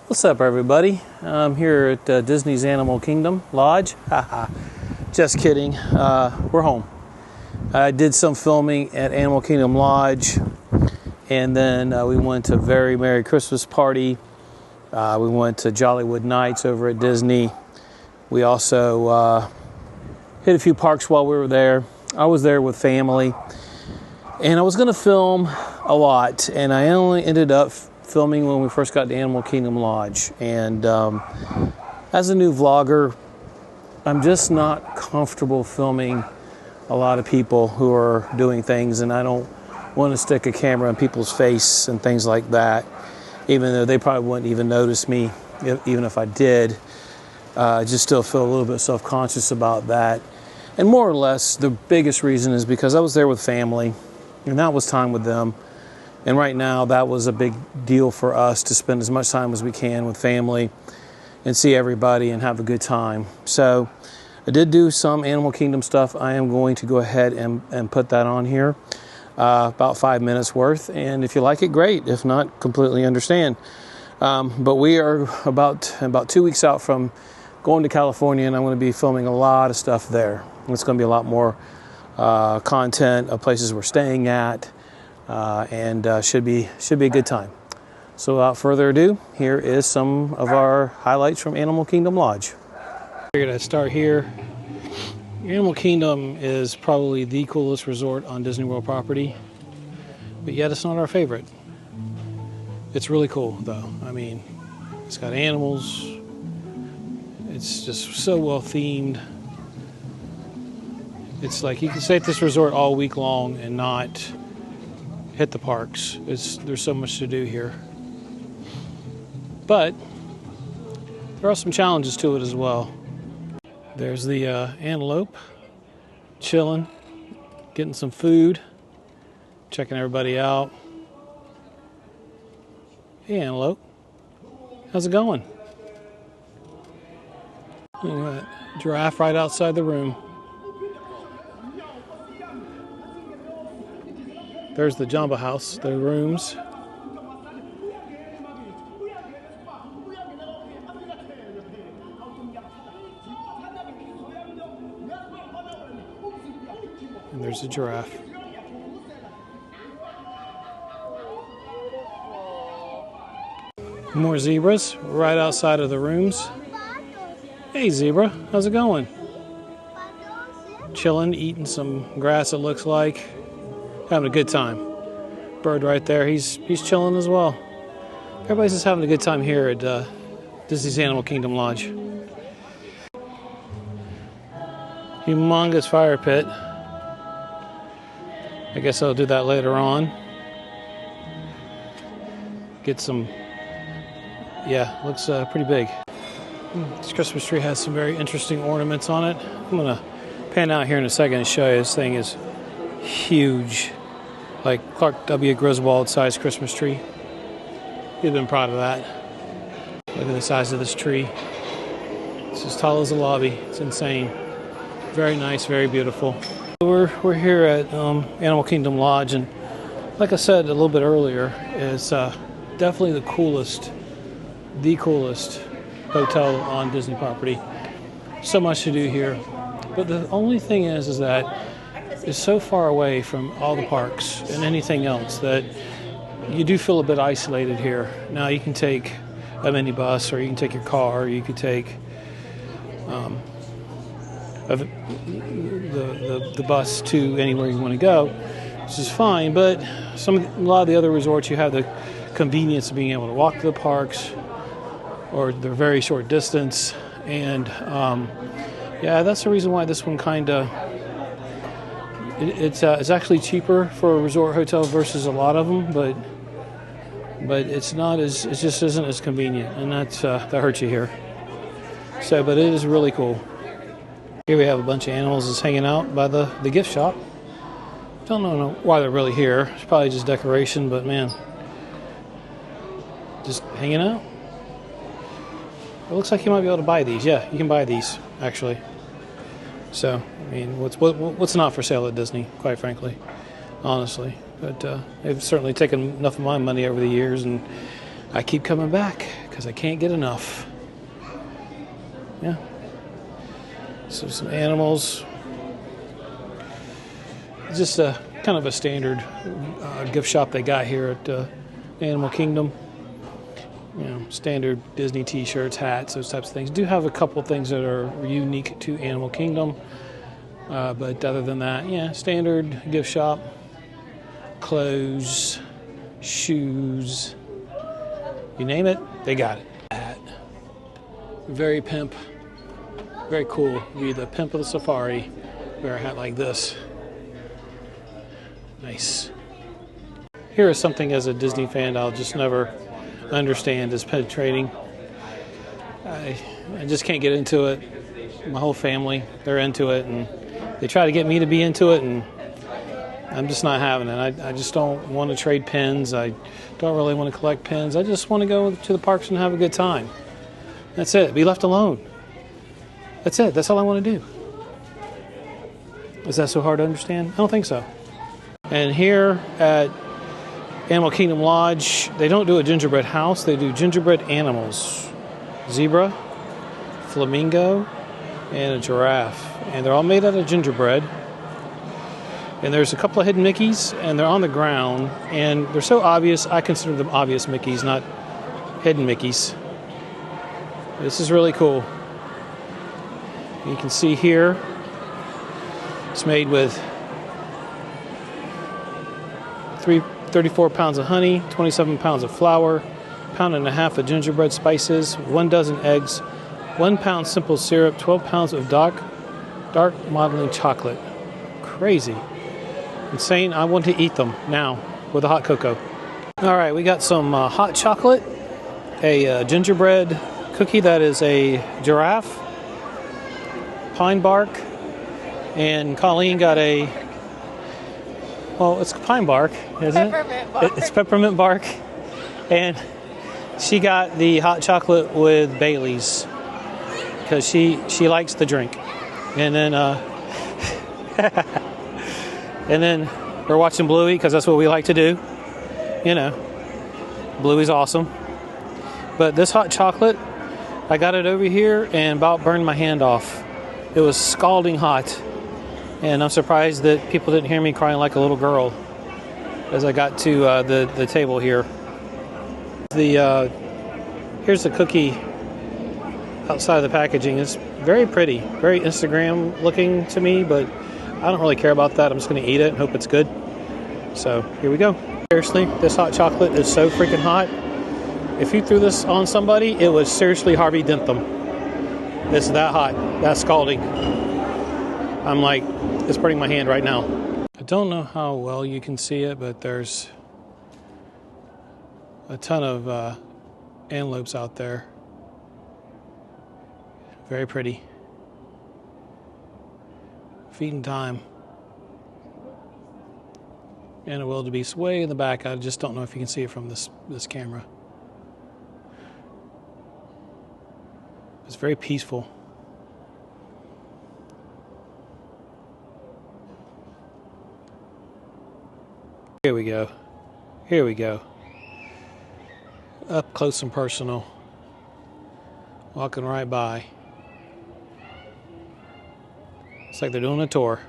What's up, everybody? I'm here at Disney's Animal Kingdom Lodge. Haha, just kidding. We're home. I did some filming at Animal Kingdom Lodge, and then we went to Very Merry Christmas Party. We went to Jollywood Nights over at Disney. We also hit a few parks while we were there. I was there with family, and I was going to film a lot, and I only ended up filming when we first got to Animal Kingdom Lodge. And as a new vlogger, I'm just not comfortable filming a lot of people who are doing things, and I don't want to stick a camera in people's face and things like that, even though they probably wouldn't even notice me, even if I did. I just still feel a little bit self-conscious about that. And more or less, the biggest reason is because I was there with family, and that was time with them. And right now, that was a big deal for us to spend as much time as we can with family and see everybody and have a good time. So I did do some Animal Kingdom stuff. I am going to go ahead and put that on here, about 5 minutes worth. And if you like it, great. If not, completely understand. But we are about 2 weeks out from going to California, and I'm going to be filming a lot of stuff there. It's going to be a lot more content of places we're staying at. And should be a good time. So without further ado, here is some of our highlights from Animal Kingdom Lodge. We're going to start here. Animal Kingdom is probably the coolest resort on Disney World property, but yet it's not our favorite. It's really cool though. I mean, it's got animals. It's just so well themed. It's like you can stay at this resort all week long and not hit the parks. There's so much to do here. But there are some challenges to it as well. There's the antelope chilling, getting some food, checking everybody out. Hey, antelope. How's it going? Look at that giraffe right outside the room. There's the Jamba House, the rooms. And there's the giraffe. More zebras right outside of the rooms. Hey zebra, how's it going? Chilling, eating some grass it looks like. Having a good time. Bird right there, he's chilling as well. Everybody's just having a good time here at Disney's Animal Kingdom Lodge. Humongous fire pit. I guess I'll do that later on. Get some, yeah, looks pretty big. This Christmas tree has some very interesting ornaments on it. I'm gonna pan out here in a second and show you. This thing is huge. Like Clark W. Griswold size Christmas tree. He'd have been proud of that. Look at the size of this tree. It's as tall as the lobby. It's insane. Very nice, very beautiful. We're here at Animal Kingdom Lodge, and like I said a little bit earlier, it's definitely the coolest hotel on Disney property. So much to do here. But the only thing is that is so far away from all the parks and anything else that you do feel a bit isolated here. Now you can take a minibus, or you can take your car, or you could take the bus to anywhere you want to go, which is fine. But a lot of the other resorts, you have the convenience of being able to walk to the parks, or they're very short distance. And yeah, that's the reason why this one kind of. It's actually cheaper for a resort hotel versus a lot of them, but it's not as, it just isn't as convenient, and that hurts you here. So, but it is really cool. Here we have a bunch of animals just hanging out by the gift shop. Don't know why they're really here. It's probably just decoration, but man, just hanging out. It looks like you might be able to buy these. Yeah, you can buy these actually. So, I mean, what's not for sale at Disney, quite frankly, honestly. But they've certainly taken enough of my money over the years, and I keep coming back because I can't get enough. Yeah. So some animals. Just a kind of a standard gift shop they got here at Animal Kingdom. You know, standard Disney t-shirts, hats, those types of things. Do have a couple things that are unique to Animal Kingdom. But other than that, yeah, standard gift shop. Clothes, shoes, you name it, they got it. Hat. Very pimp. Very cool. Be the pimp of the safari. Wear a hat like this. Nice. Here is something as a Disney fan I'll just never understand is penetrating. I just can't get into it. My whole family, they're into it, and they try to get me to be into it, and I'm just not having it. I just don't want to trade pins. I don't really want to collect pins. I just want to go to the parks and have a good time. That's it. Be left alone. That's it. That's all I want to do. Is that so hard to understand? I don't think so. And here at Animal Kingdom Lodge, they don't do a gingerbread house. They do gingerbread animals. Zebra, flamingo, and a giraffe. And they're all made out of gingerbread. And there's a couple of hidden Mickeys, and they're on the ground. And they're so obvious, I consider them obvious Mickeys, not hidden Mickeys. This is really cool. You can see here, it's made with 34 pounds of honey, 27 pounds of flour, pound and a half of gingerbread spices, 1 dozen eggs, 1 pound simple syrup, 12 pounds of dark modeling chocolate. Crazy. Insane. I want to eat them now with a hot cocoa. All right, we got some hot chocolate, a gingerbread cookie that is a giraffe, pine bark, and Colleen got a, well, it's pine bark, isn't it? It's peppermint bark. And she got the hot chocolate with Bailey's because she likes the drink. And then and then we're watching Bluey because that's what we like to do. You know, Bluey's awesome. But this hot chocolate, I got it over here and about burned my hand off. It was scalding hot. And I'm surprised that people didn't hear me crying like a little girl as I got to the table here. Here's the cookie outside of the packaging. It's very pretty, very Instagram looking to me, but I don't really care about that. I'm just going to eat it and hope it's good. So here we go. Seriously, this hot chocolate is so freaking hot. If you threw this on somebody, it would seriously Harvey Dent them. It's that hot, that scalding. I'm like, it's burning my hand right now. I don't know how well you can see it, but there's a ton of antelopes out there. Very pretty. Feeding time. And a wildebeest way in the back. I just don't know if you can see it from this camera. It's very peaceful. Here we go. Here we go. Up close and personal. Walking right by. It's like they're doing a tour.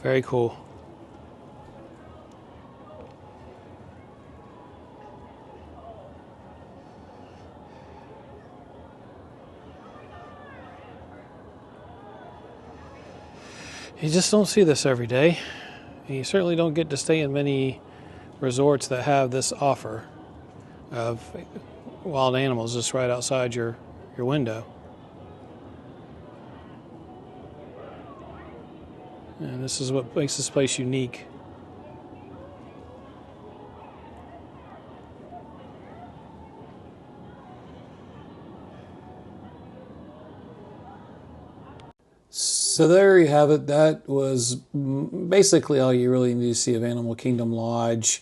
Very cool. You just don't see this every day. And you certainly don't get to stay in many resorts that have this offer of wild animals just right outside your window. And this is what makes this place unique. So there you have it. That was basically all you really need to see of Animal Kingdom Lodge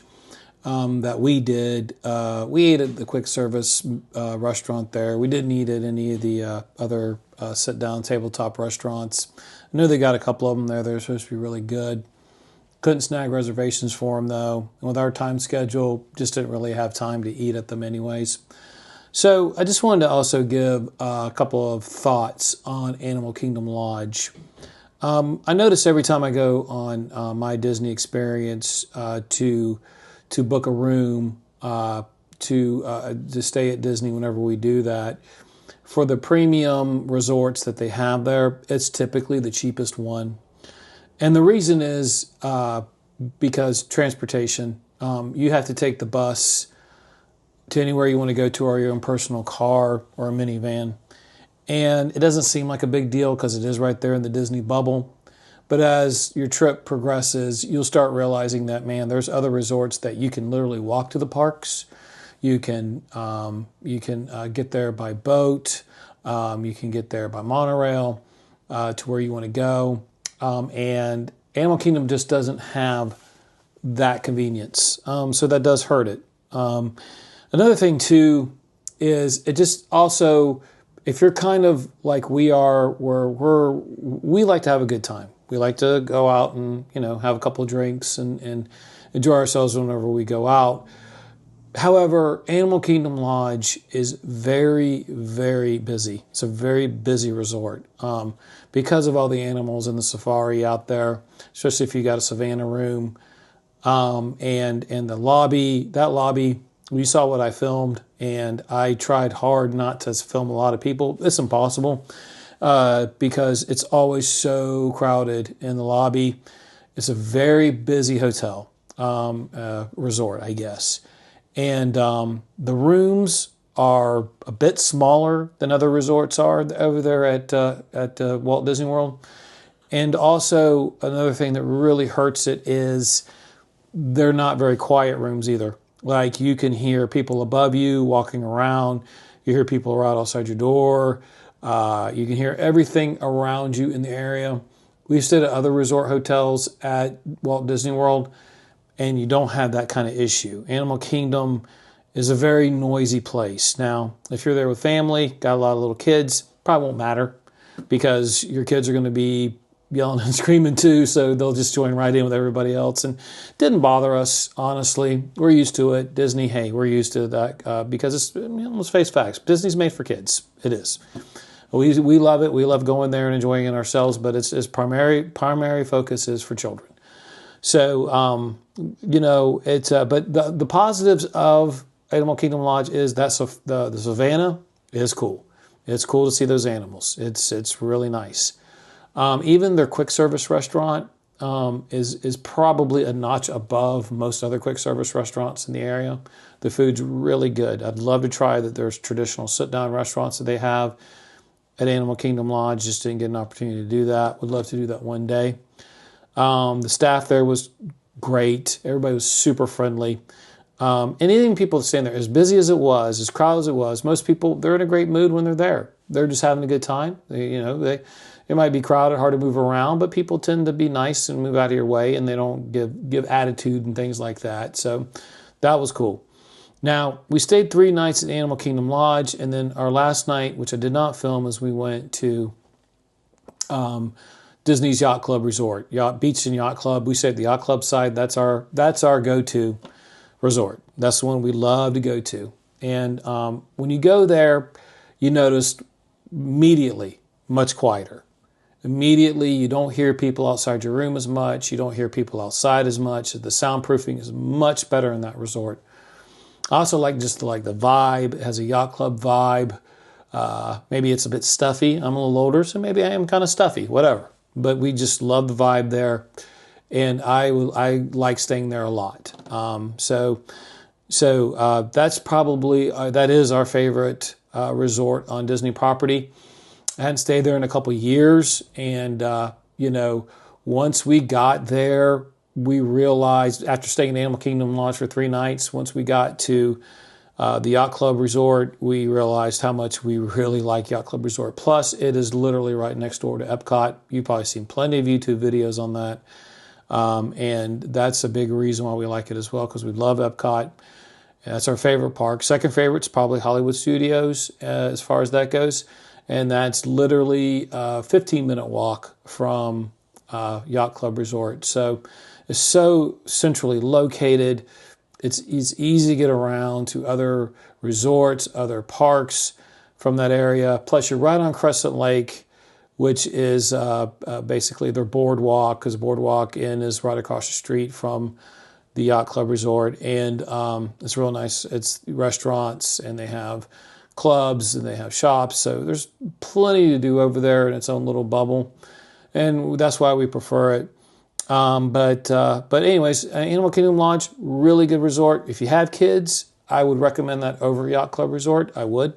that we did. We ate at the quick service restaurant there. We didn't eat at any of the other sit-down tabletop restaurants. I know they got a couple of them there. They're supposed to be really good. Couldn't snag reservations for them though. And with our time schedule, just didn't really have time to eat at them anyways. So I just wanted to also give a couple of thoughts on Animal Kingdom Lodge. I notice every time I go on my Disney experience to book a room to stay at Disney whenever we do that, for the premium resorts that they have there, it's typically the cheapest one. And the reason is because transportation. You have to take the bus to anywhere you want to go to, or your own personal car or a minivan. And it doesn't seem like a big deal because it is right there in the Disney bubble. But as your trip progresses, you'll start realizing that, man, there's other resorts that you can literally walk to the parks. You can get there by boat. You can get there by monorail to where you want to go. And Animal Kingdom just doesn't have that convenience. So that does hurt it. Another thing, too, is it just also, if you're kind of like we are, where we like to have a good time. We like to go out and, have a couple of drinks and enjoy ourselves whenever we go out. However, Animal Kingdom Lodge is very, very busy. It's a very busy resort because of all the animals in the safari out there, especially if you got a Savannah room. And the lobby, you saw what I filmed, and I tried hard not to film a lot of people. It's impossible because it's always so crowded in the lobby. It's a very busy hotel, resort, I guess. And the rooms are a bit smaller than other resorts are over there at Walt Disney World. And also another thing that really hurts it is they're not very quiet rooms either. Like, you can hear people above you walking around. You hear people right outside your door. You can hear everything around you in the area. We've stayed at other resort hotels at Walt Disney World, and you don't have that kind of issue. Animal Kingdom is a very noisy place. Now, if you're there with family, got a lot of little kids, probably won't matter because your kids are going to be yelling and screaming too, so they'll just join right in with everybody else. And didn't bother us, honestly. We're used to it. Disney, hey, we're used to that because it's, let's face facts. Disney's made for kids. It is. We love it. We love going there and enjoying it ourselves, but its primary focus is for children. So, it's but the positives of Animal Kingdom Lodge is that the Savannah is cool. It's cool to see those animals. It's really nice. Even their quick service restaurant is probably a notch above most other quick service restaurants in the area. The food's really good. I'd love to try that. There's traditional sit-down restaurants that they have at Animal Kingdom Lodge. Just didn't get an opportunity to do that. Would love to do that one day. The staff there was great. Everybody was super friendly. And even people standing there, as busy as it was, as crowded as it was, most people, they're in a great mood when they're there. They're just having a good time. It might be crowded, hard to move around, but people tend to be nice and move out of your way, and they don't give attitude and things like that. So that was cool. Now, we stayed 3 nights at Animal Kingdom Lodge, and then our last night, which I did not film, is we went to Disney's Yacht Club Resort, Beach and Yacht Club. We stayed at the Yacht Club side. That's our go-to resort. That's the one we love to go to. And when you go there, you notice immediately much quieter. Immediately, you don't hear people outside your room as much. You don't hear people outside as much. The soundproofing is much better in that resort. I also like the vibe. It has a Yacht Club vibe. Maybe it's a bit stuffy. I'm a little older, so maybe I am kind of stuffy, whatever. But we just love the vibe there. And I like staying there a lot. So that's probably, that is our favorite resort on Disney property. I hadn't stayed there in a couple of years. And, once we got there, we realized, after staying in Animal Kingdom Lodge for 3 nights, once we got to the Yacht Club Resort, we realized how much we really like Yacht Club Resort. Plus, it is literally right next door to Epcot. You've probably seen plenty of YouTube videos on that. And that's a big reason why we like it as well, because we love Epcot. That's our favorite park. Second favorite is probably Hollywood Studios as far as that goes. and that's literally a 15-minute walk from Yacht Club Resort. So it's so centrally located. It's easy to get around to other resorts, other parks from that area. Plus, you're right on Crescent Lake, which is basically their boardwalk, because Boardwalk Inn is right across the street from the Yacht Club Resort. And it's real nice. It's restaurants, and they have clubs, and they have shops. So there's plenty to do over there in its own little bubble. And that's why we prefer it. But anyways, Animal Kingdom Lodge, really good resort. If you have kids, I would recommend that over Yacht Club Resort. I would.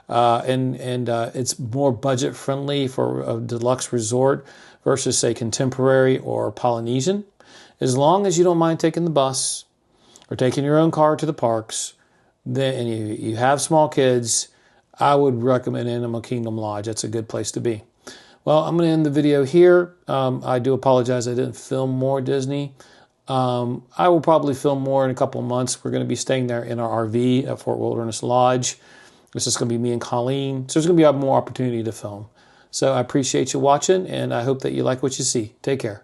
And it's more budget friendly for a deluxe resort versus, say, Contemporary or Polynesian. As long as you don't mind taking the bus or taking your own car to the parks, then, and you have small kids, I would recommend Animal Kingdom Lodge. That's a good place to be. Well, I'm going to end the video here. I do apologize I didn't film more Disney. I will probably film more in a couple of months. We're going to be staying there in our RV at Fort Wilderness Lodge. This is going to be me and Colleen. So there's going to be more opportunity to film. So I appreciate you watching, and I hope that you like what you see. Take care.